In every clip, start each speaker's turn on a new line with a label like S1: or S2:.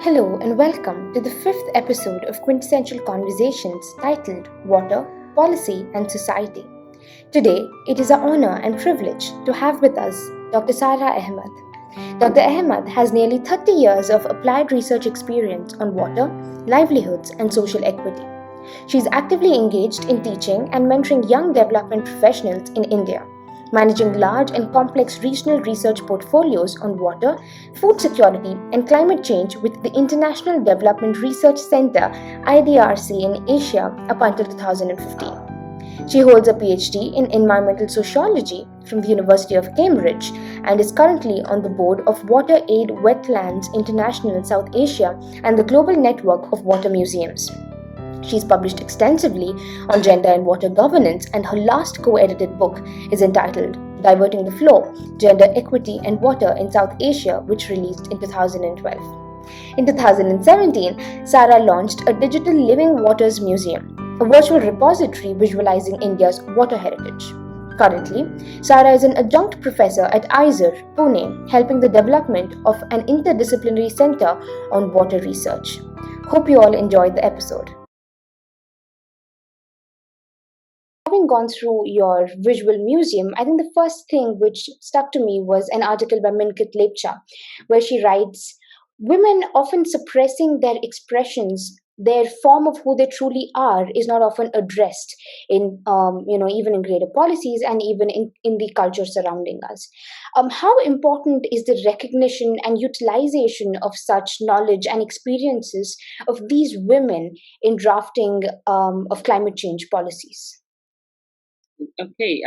S1: Hello and welcome to the fifth episode of Quintessential Conversations titled Water, Policy and Society. Today, it is our honor and privilege to have with us Dr. Sara Ahmed. Dr. Ahmed has nearly 30 years of applied research experience on water, livelihoods, and social equity. She is actively engaged in teaching and mentoring young development professionals in India, managing large and complex regional research portfolios on water, food security, and climate change with the International Development Research Centre IDRC in Asia up until 2015. She holds a PhD in environmental sociology from the University of Cambridge and is currently on the board of Water Aid Wetlands International South Asia and the Global Network of Water Museums. She's published extensively on gender and water governance, and her last co-edited book is entitled Diverting the Flow: Gender Equity and Water in South Asia, which released in 2012. In 2017, Sara launched a digital Living Waters Museum, a virtual repository visualizing India's water heritage. Currently, Sara is an adjunct professor at IISER, Pune, helping the development of an interdisciplinary center on water research. Hope you all enjoyed the episode. Having gone through your visual museum, I think the first thing which stuck to me was an article by Minkit Lepcha, where she writes, women often suppressing their expressions, their form of who they truly are is not often addressed in, even in greater policies and even in the culture surrounding us. How important is the recognition and utilization of such knowledge and experiences of these women in drafting of climate change policies?
S2: Okay,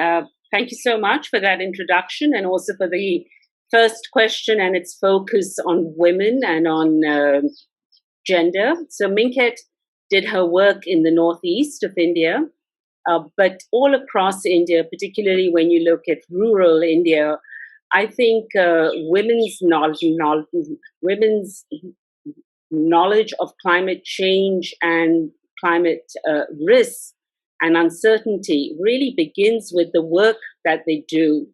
S2: thank you so much for that introduction and also for the first question and its focus on women and on gender. So Minket did her work in the northeast of India, but all across India, particularly when you look at rural India, I think women's knowledge of climate change and climate risks and uncertainty really begins with the work that they do,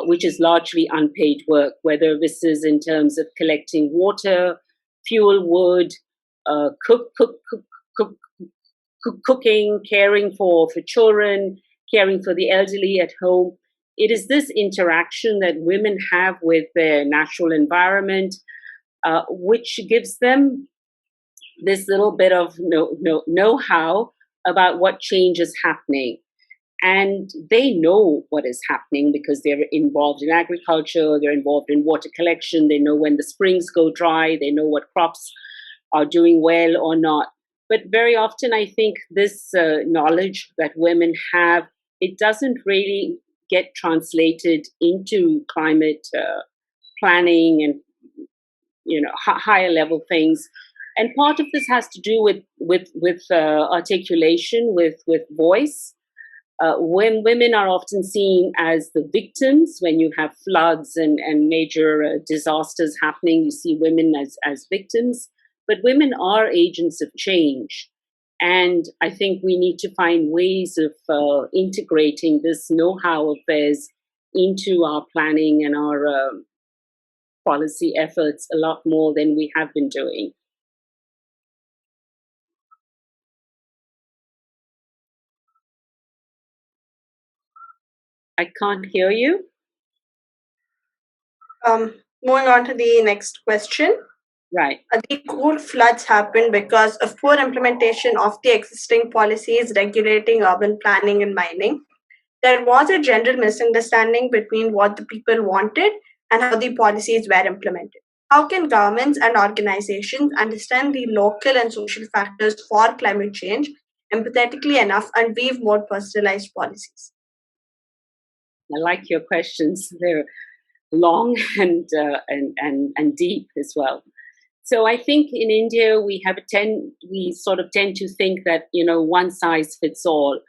S2: which is largely unpaid work, whether this is in terms of collecting water, fuel wood, cooking, caring for children, caring for the elderly at home. It is this interaction that women have with their natural environment, which gives them this little bit of know-how about what change is happening. And they know what is happening because they're involved in agriculture, they're involved in water collection, they know when the springs go dry, they know what crops are doing well or not. But very often I think this knowledge that women have, it doesn't really get translated into climate planning and higher level things. And part of this has to do with articulation, with voice. When women are often seen as the victims, when you have floods and major disasters happening, you see women as victims. But women are agents of change. And I think we need to find ways of integrating this know-how of theirs into our planning and our policy efforts a lot more than we have been doing. I can't hear you.
S3: Moving on to the next question.
S2: Right.
S3: The cool floods happened because of poor implementation of the existing policies regulating urban planning and mining. There was a general misunderstanding between what the people wanted and how the policies were implemented. How can governments and organizations understand the local and social factors for climate change empathetically enough and weave more personalized policies?
S2: I like your questions. They're long and deep as well. So I think in India we sort of tend to think that one size fits all,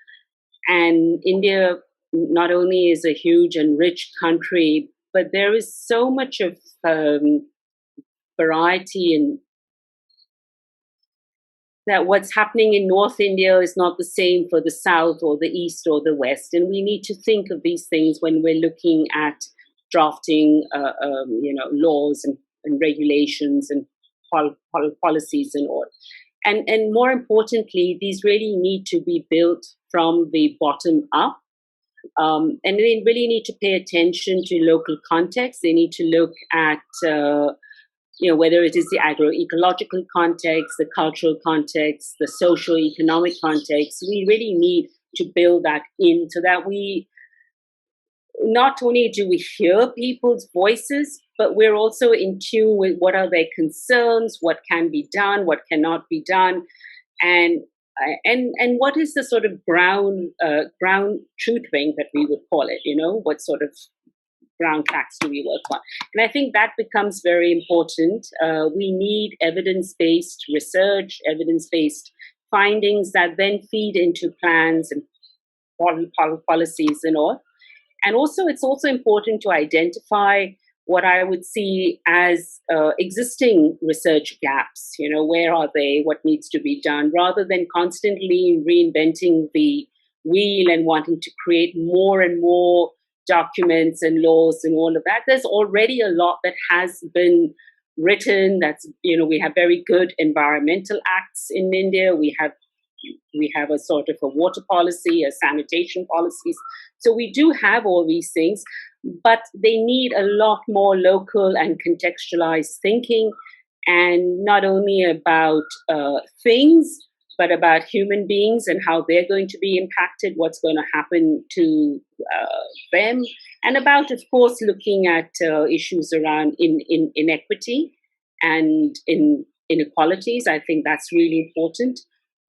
S2: and India not only is a huge and rich country, but there is so much of variety and that what's happening in North India is not the same for the South or the East or the West. And we need to think of these things when we're looking at drafting, laws and regulations and policies and all. And more importantly, these really need to be built from the bottom up. And they really need to pay attention to local context. They need to look at, whether it is the agroecological context, the cultural context, the socio-economic context. We really need to build that in so that we not only do we hear people's voices, but we're also in tune with what are their concerns, what can be done, what cannot be done, and what is the sort of ground truthing that we would call it? What sort of ground facts do we work on? And I think that becomes very important. We need evidence-based research, evidence-based findings that then feed into plans and policies and all. And also, it's also important to identify what I would see as existing research gaps. Where are they? What needs to be done? Rather than constantly reinventing the wheel and wanting to create more and more documents and laws and all of that. There's already a lot that has been written. We have very good environmental acts in India. We have a sort of a water policy, a sanitation policies. So we do have all these things, but they need a lot more local and contextualized thinking, and not only about things, but about human beings and how they're going to be impacted, what's going to happen to them, and about, of course, looking at issues around inequity and inequalities. I think that's really important.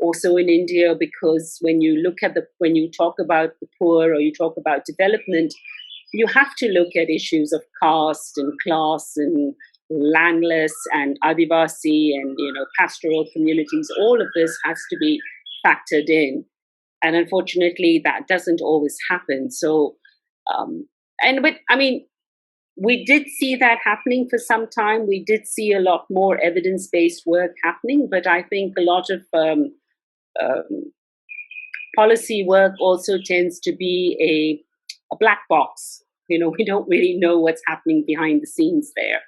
S2: Also in India, because when you talk about the poor or you talk about development, you have to look at issues of caste and class and landless and Adivasi and pastoral communities. All of this has to be factored in, and unfortunately, that doesn't always happen. So, we did see that happening for some time. We did see a lot more evidence-based work happening, but I think a lot of policy work also tends to be a black box. We don't really know what's happening behind the scenes there.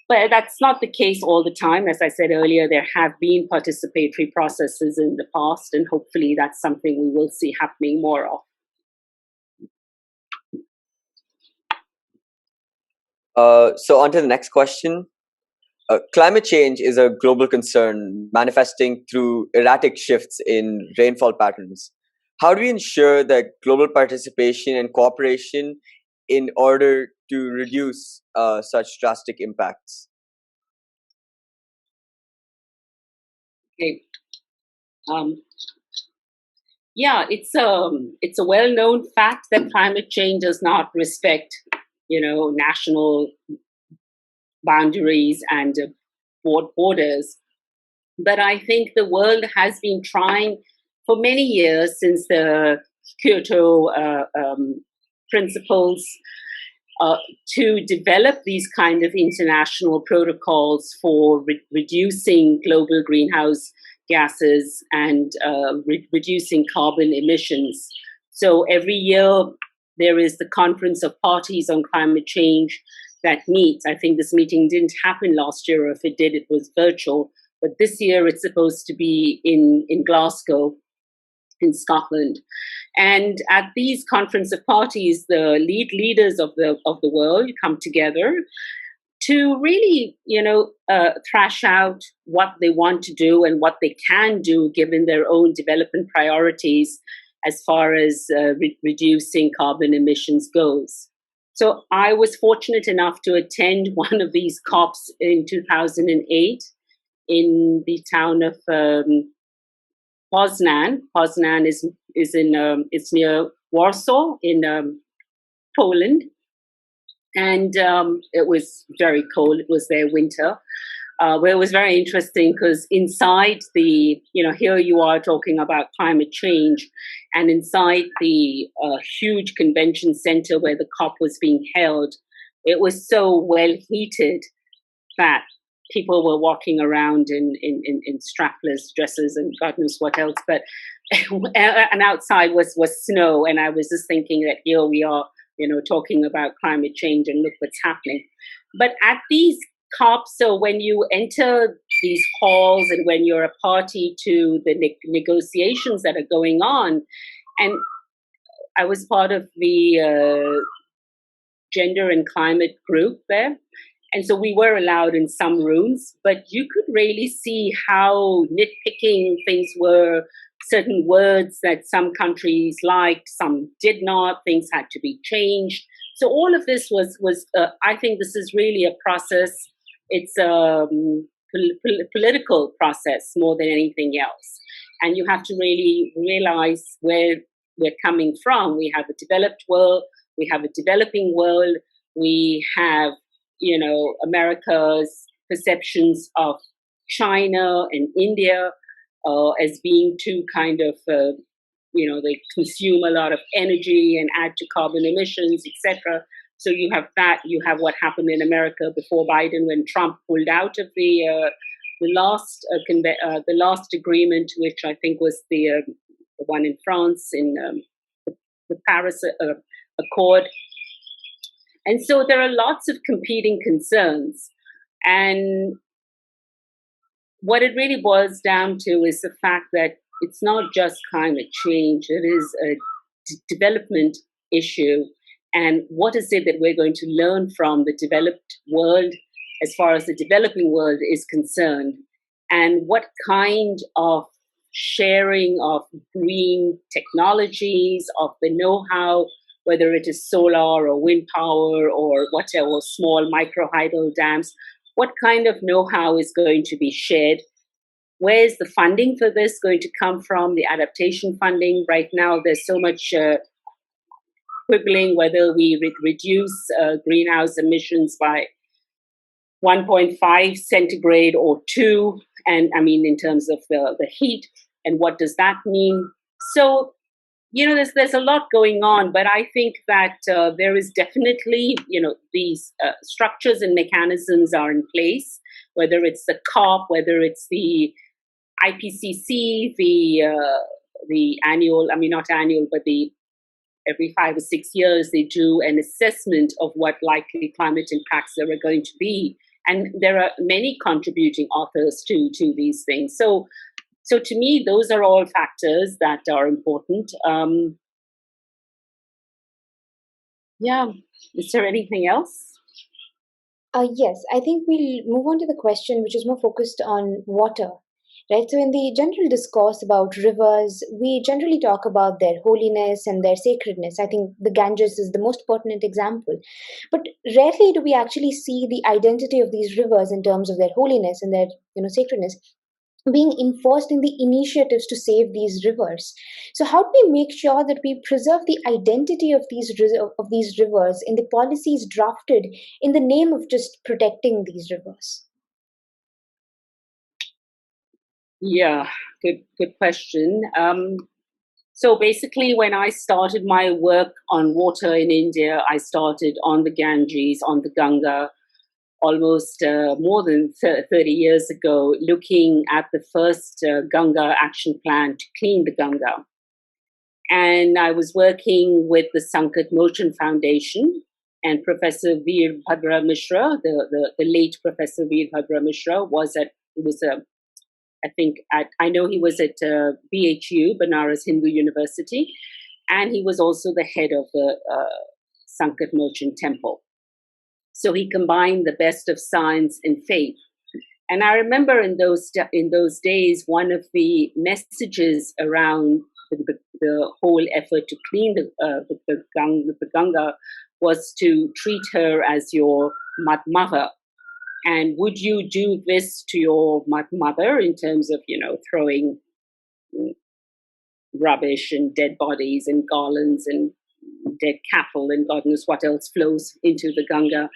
S2: But that's not the case all the time. As I said earlier, there have been participatory processes in the past, and hopefully that's something we will see happening more of.
S4: So on to the next question. Climate change is a global concern manifesting through erratic shifts in rainfall patterns. How do we ensure that global participation and cooperation in order to reduce such drastic impacts?
S2: Okay. It's a well-known fact that climate change does not respect, national boundaries and borders. But I think the world has been trying for many years, since the Kyoto principles, to develop these kind of international protocols for reducing global greenhouse gases and reducing carbon emissions. So every year there is the Conference of Parties on Climate Change that meets. I think this meeting didn't happen last year, or if it did, it was virtual. But this year it's supposed to be in Glasgow, in Scotland. And at these Conference of Parties, the leaders of the world come together to really, thrash out what they want to do and what they can do given their own development priorities as far as reducing carbon emissions goes. So I was fortunate enough to attend one of these COPs in 2008 in the town of Poznan. Poznan is it's near Warsaw in Poland, and it was very cold. It was their winter. Where it was very interesting because inside the, here you are talking about climate change, and inside the huge convention center where the COP was being held, it was so well heated that people were walking around in strapless dresses and God knows what else. But and outside was snow, and I was just thinking that here we are, talking about climate change, and look what's happening. But at these cops. So when you enter these halls and when you're a party to the negotiations that are going on, and I was part of the gender and climate group there. And so we were allowed in some rooms, but you could really see how nitpicking things were. Certain words that some countries liked, some did not. Things had to be changed. So all of this was I think this is really a process. It's a political process more than anything else. And you have to really realize where we're coming from. We have a developed world. We have a developing world. We have, America's perceptions of China and India as being two kind of, they consume a lot of energy and add to carbon emissions, etc. So you have that. You have what happened in America before Biden when Trump pulled out of the last agreement, which I think was the one in France in the Paris Accord. And so there are lots of competing concerns. And what it really boils down to is the fact that it's not just climate change, it is a development issue. And what is it that we're going to learn from the developed world as far as the developing world is concerned? And what kind of sharing of green technologies, of the know-how, whether it is solar or wind power or whatever, small microhydro dams, what kind of know-how is going to be shared? Where is the funding for this going to come from, the adaptation funding? Right now, there's so much quibbling whether we reduce greenhouse emissions by 1.5 centigrade or 2, and I mean in terms of the heat, and what does that mean? So, there's a lot going on, but I think that there is definitely, these structures and mechanisms are in place, whether it's the COP, whether it's the IPCC, the annual, not annual, but every 5 or 6 years they do an assessment of what likely climate impacts there are going to be. And there are many contributing authors to these things. So to me, those are all factors that are important. Is there anything else?
S1: Yes, I think we'll move on to the question which is more focused on water. Right? So in the general discourse about rivers, we generally talk about their holiness and their sacredness. I think the Ganges is the most pertinent example. But rarely do we actually see the identity of these rivers in terms of their holiness and their sacredness being enforced in the initiatives to save these rivers. So how do we make sure that we preserve the identity of these rivers in the policies drafted in the name of just protecting these rivers?
S2: Yeah, good question. So basically, when I started my work on water in India, I started on the Ganges, on the Ganga, almost more than 30 years ago, looking at the first Ganga action plan to clean the Ganga. And I was working with the Sankat Mohan Foundation, and Professor Veerbhadra Mishra, the late Professor Veerbhadra Mishra, I know he was at BHU, Banaras Hindu University, and he was also the head of the Sankat Mohan Temple. So he combined the best of science and faith. And I remember in those days, one of the messages around the whole effort to clean the Ganga was to treat her as your mother. And would you do this to your mother in terms of, throwing rubbish and dead bodies and garlands and dead cattle and God knows what else flows into the Ganga?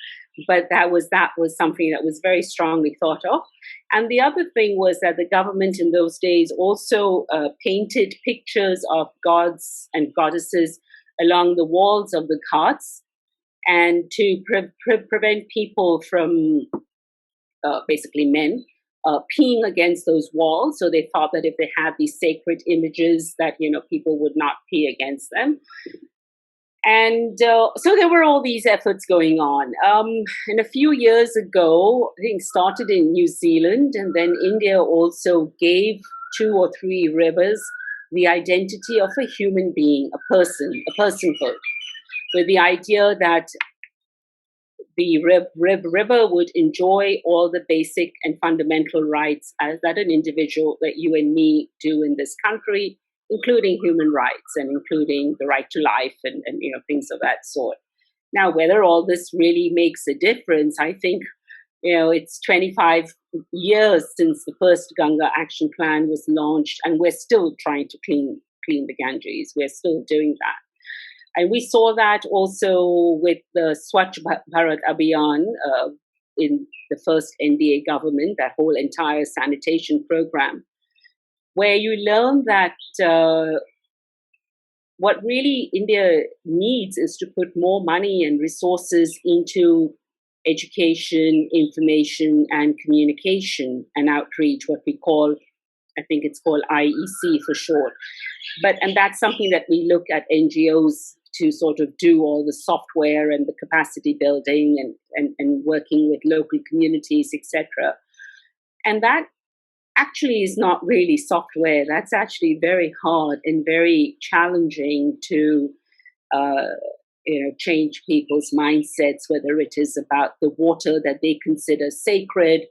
S2: But that was something that was very strongly thought of. And the other thing was that the government in those days also painted pictures of gods and goddesses along the walls of the ghats, and to prevent people from, basically men, peeing against those walls. So they thought that if they had these sacred images that, people would not pee against them. And so there were all these efforts going on. And a few years ago, I think started in New Zealand, and then India also gave 2 or 3 rivers the identity of a human being, a person, a personhood, with the idea that the river would enjoy all the basic and fundamental rights as that an individual, that you and me do in this country, including human rights and including the right to life and things of that sort. Now, whether all this really makes a difference, I think, it's 25 years since the first Ganga Action Plan was launched, and we're still trying to clean the Ganges. We're still doing that. And we saw that also with the Swachh Bharat Abhiyan in the first NDA government, that whole entire sanitation program, where you learn that what really India needs is to put more money and resources into education, information, and communication and outreach, what we call, I think it's called IEC for short. And that's something that we look at NGOs to sort of do all the software and the capacity building and working with local communities, etc. And that actually is not really software. That's actually very hard and very challenging to change people's mindsets, whether it is about the water that they consider sacred,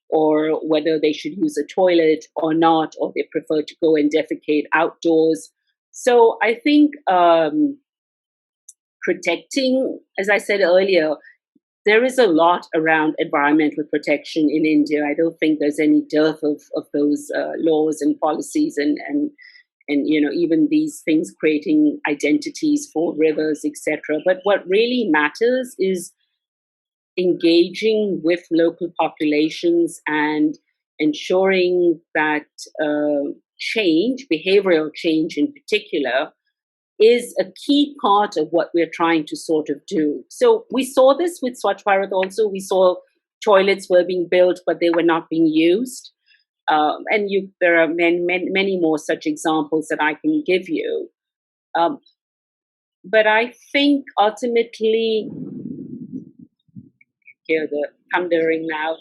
S2: or whether they should use a toilet or not, or they prefer to go and defecate outdoors. So I think protecting, as I said earlier, there is a lot around environmental protection in India. I don't think there's any dearth of those laws and policies and even these things creating identities for rivers, etc. But what really matters is engaging with local populations and ensuring that change, behavioral change in particular, is a key part of what we're trying to sort of do. So we saw this with Swachh Bharat also. We saw toilets were being built, but they were not being used. There are many more such examples that I can give you. But I think ultimately, hear the thundering now,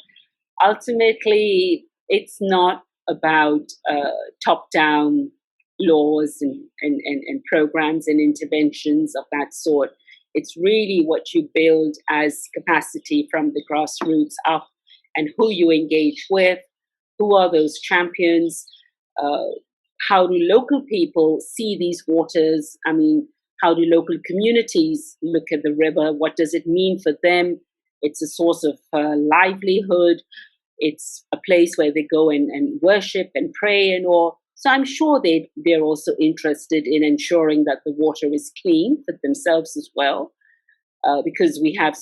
S2: ultimately it's not about top-down laws and programs and interventions of that sort. It's really what you build as capacity from the grassroots up, and who you engage with, who are those champions, how do local people see these waters? I mean, how do local communities look at the river? What does it mean for them? It's a source of livelihood. It's a place where they go and worship and pray and all. So I'm sure they're also interested in ensuring that the water is clean for themselves as well, because we have,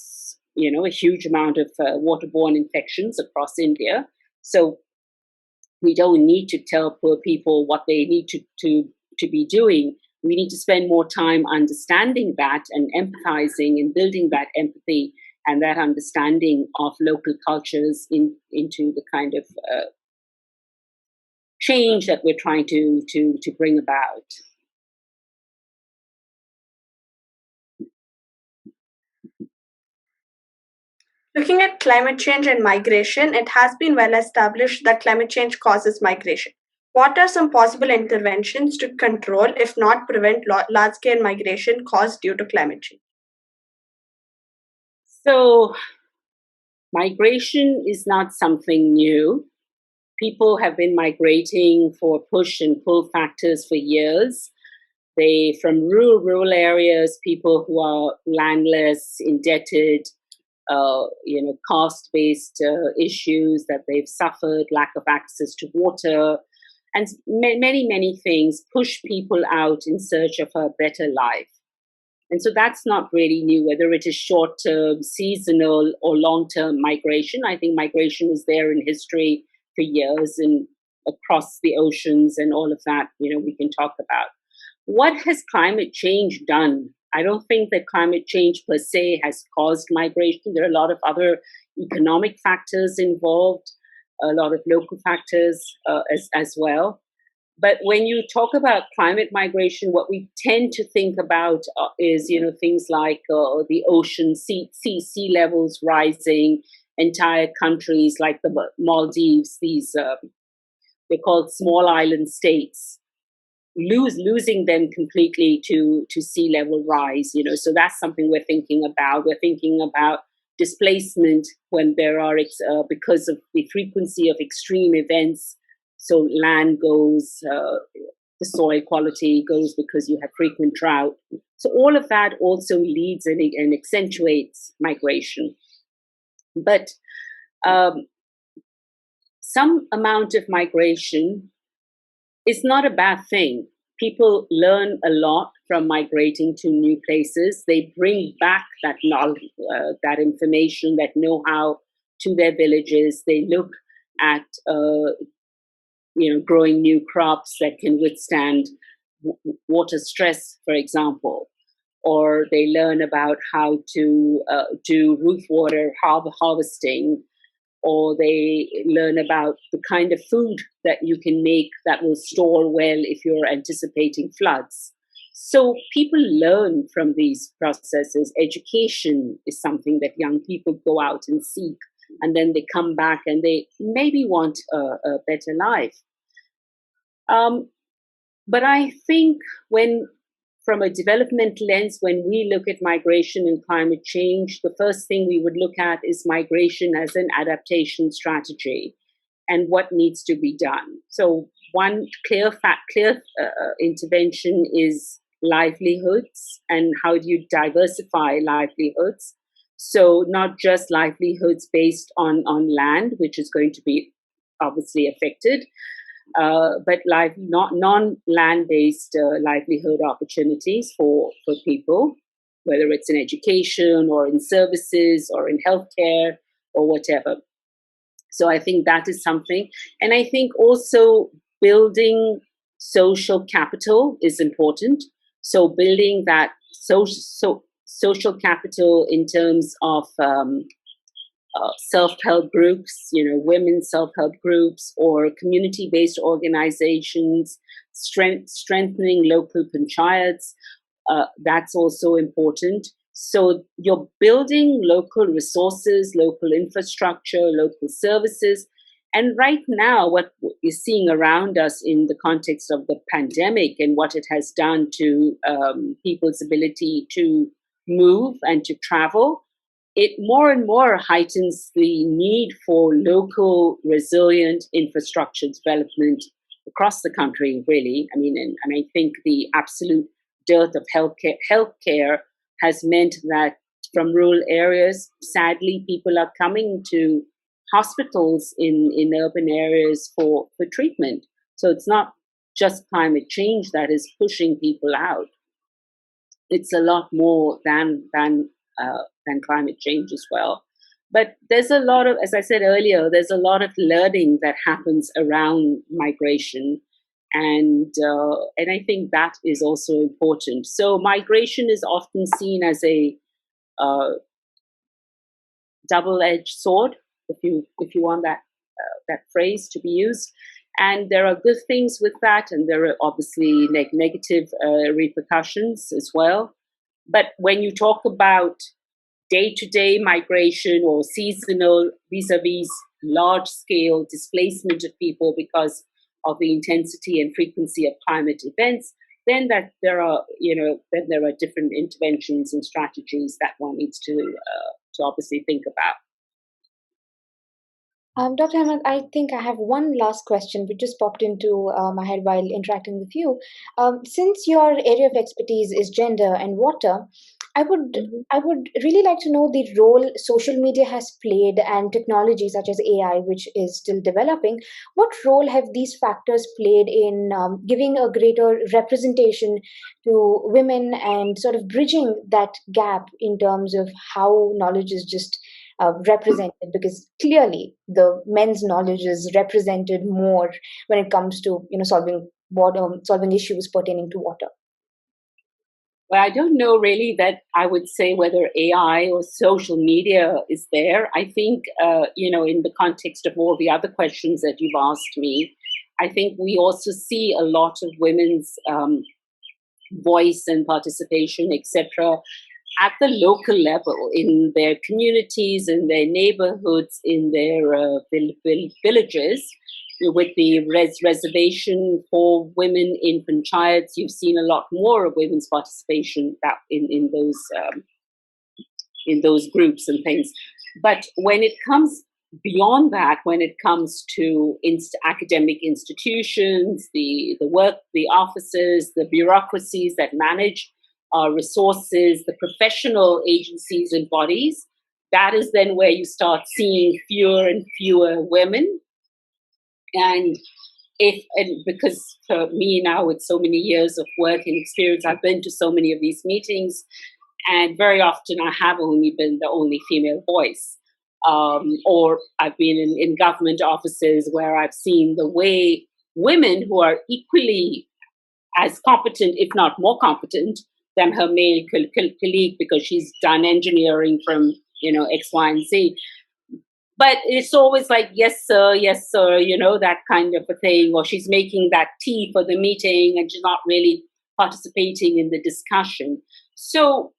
S2: a huge amount of waterborne infections across India. So we don't need to tell poor people what they need to be doing. We need to spend more time understanding that and empathizing and building that empathy and that understanding of local cultures into the kind of change that we're trying to bring about.
S3: Looking at climate change and migration, it has been well established that climate change causes migration. What are some possible interventions to control, if not prevent, large-scale migration caused due to climate change?
S2: So, migration is not something new. People have been migrating for push and pull factors for years. From rural areas, people who are landless, indebted, caste-based issues that they've suffered, lack of access to water, and many things push people out in search of a better life. And so that's not really new, whether it is short-term, seasonal, or long-term migration. I think migration is there in history for years and across the oceans and all of that, we can talk about. What has climate change done? I don't think that climate change per se has caused migration. There are a lot of other economic factors involved, a lot of local factors as well. But when you talk about climate migration, what we tend to think about is, things like the ocean, sea levels rising, entire countries like the Maldives, these they're called small island states, losing them completely to sea level rise. So that's something we're thinking about. We're thinking about displacement when there are because of the frequency of extreme events. So land goes, the soil quality goes because you have frequent drought. So all of that also leads and accentuates migration. But some amount of migration is not a bad thing. People learn a lot from migrating to new places. They bring back that knowledge, that information, that know-how to their villages. They look at growing new crops that can withstand water stress, for example, or they learn about how to do roof water harvesting, or they learn about the kind of food that you can make that will store well if you're anticipating floods. So people learn from these processes. Education is something that young people go out and seek, and then they come back and they maybe want a better life. But I think from a development lens, when we look at migration and climate change, the first thing we would look at is migration as an adaptation strategy and what needs to be done. So one clear intervention is livelihoods, and how do you diversify livelihoods? So not just livelihoods based on land, which is going to be obviously affected, but non-land-based livelihood opportunities for people, whether it's in education or in services or in healthcare or whatever. So I think that is something. And I think also building social capital is important. So building that social capital in terms of self-help groups, women's self-help groups or community-based organizations, strengthening local panchayats, that's also important. So you're building local resources, local infrastructure, local services. And right now, what you're seeing around us in the context of the pandemic and what it has done to people's ability to move and to travel, it more and more heightens the need for local resilient infrastructure development across the country, really. I mean, and I think the absolute dearth of healthcare has meant that from rural areas, sadly, people are coming to hospitals in urban areas for treatment. So it's not just climate change that is pushing people out. It's a lot more than climate change as well. But there's a lot of, as I said earlier, there's a lot of learning that happens around migration. And I think that is also important. So migration is often seen as a double-edged sword, if you want that phrase to be used. And there are good things with that, and there are obviously negative repercussions as well. But when you talk about day-to-day migration or seasonal vis-a-vis large-scale displacement of people because of the intensity and frequency of climate events, then there are different interventions and strategies that one needs to obviously think about.
S1: Dr. Ahmed, I think I have one last question which just popped into my head while interacting with you. Since your area of expertise is gender and water, I would really like to know the role social media has played and technology such as AI, which is still developing. What role have these factors played in giving a greater representation to women and sort of bridging that gap in terms of how knowledge is just represented? Because clearly the men's knowledge is represented more when it comes to solving issues pertaining to water.
S2: Well, I don't know really that I would say whether AI or social media is there. I think, in the context of all the other questions that you've asked me, I think we also see a lot of women's voice and participation, etc., at the local level, in their communities, in their neighborhoods, in their villages. With the reservation for women in panchayats, you've seen a lot more of women's participation in those groups and things. But when it comes beyond that, when it comes to academic institutions, the work, the offices, the bureaucracies that manage our resources, the professional agencies and bodies, that is then where you start seeing fewer and fewer women. And because for me now, with so many years of work and experience, I've been to so many of these meetings, and very often I have only been the only female voice. Or I've been in government offices where I've seen the way women who are equally as competent, if not more competent, than her male colleague because she's done engineering from, X, Y, and Z. But it's always like, yes, sir, that kind of a thing. Or she's making that tea for the meeting and she's not really participating in the discussion. So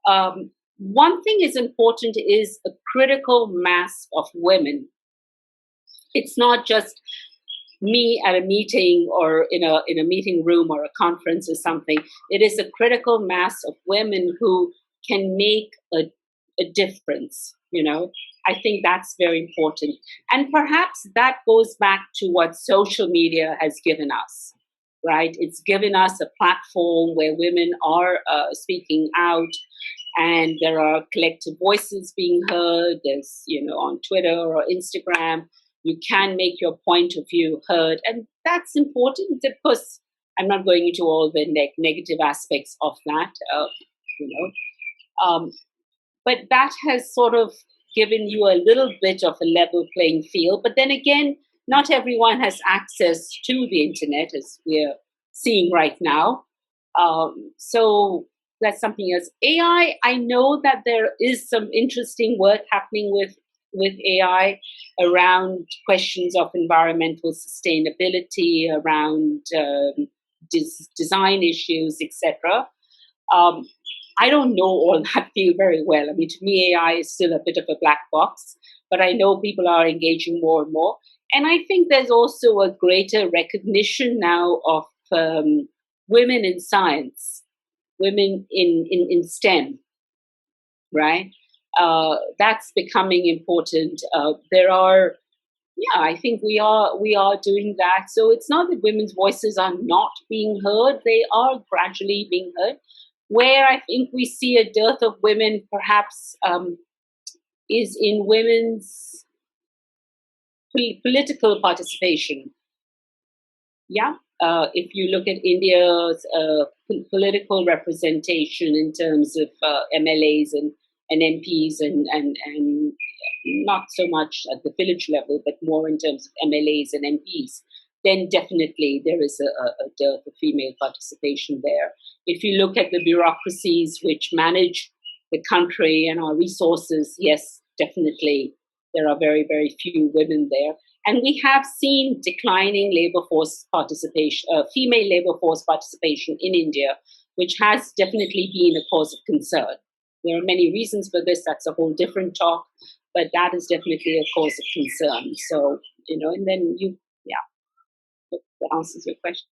S2: one thing is important is a critical mass of women. It's not just me at a meeting or in a meeting room or a conference or something. It is a critical mass of women who can make a difference. I think that's very important. And perhaps that goes back to what social media has given us, right? It's given us a platform where women are speaking out, and there are collective voices being heard. There's, on Twitter or Instagram, you can make your point of view heard. And that's important. Of course, I'm not going into all the negative aspects of that, but that has sort of given you a little bit of a level playing field. But then again, not everyone has access to the internet, as we're seeing right now. So that's something else. AI, I know that there is some interesting work happening with AI around questions of environmental sustainability, around design issues, etc. I don't know all that field very well. I mean, to me, AI is still a bit of a black box, but I know people are engaging more and more. And I think there's also a greater recognition now of women in science, women in STEM, right? That's becoming important. I think we are doing that. So it's not that women's voices are not being heard; they are gradually being heard. Where I think we see a dearth of women, perhaps, is in women's political participation. Yeah. If you look at India's political representation in terms of MLAs and MPs and not so much at the village level, but more in terms of MLAs and MPs, then definitely there is a dearth of female participation there. If you look at the bureaucracies which manage the country and our resources, yes, definitely there are very, very few women there. And we have seen declining labor force participation, female labor force participation in India, which has definitely been a cause of concern. There are many reasons for this. That's a whole different talk, but that is definitely a cause of concern. So, and then that answers your question.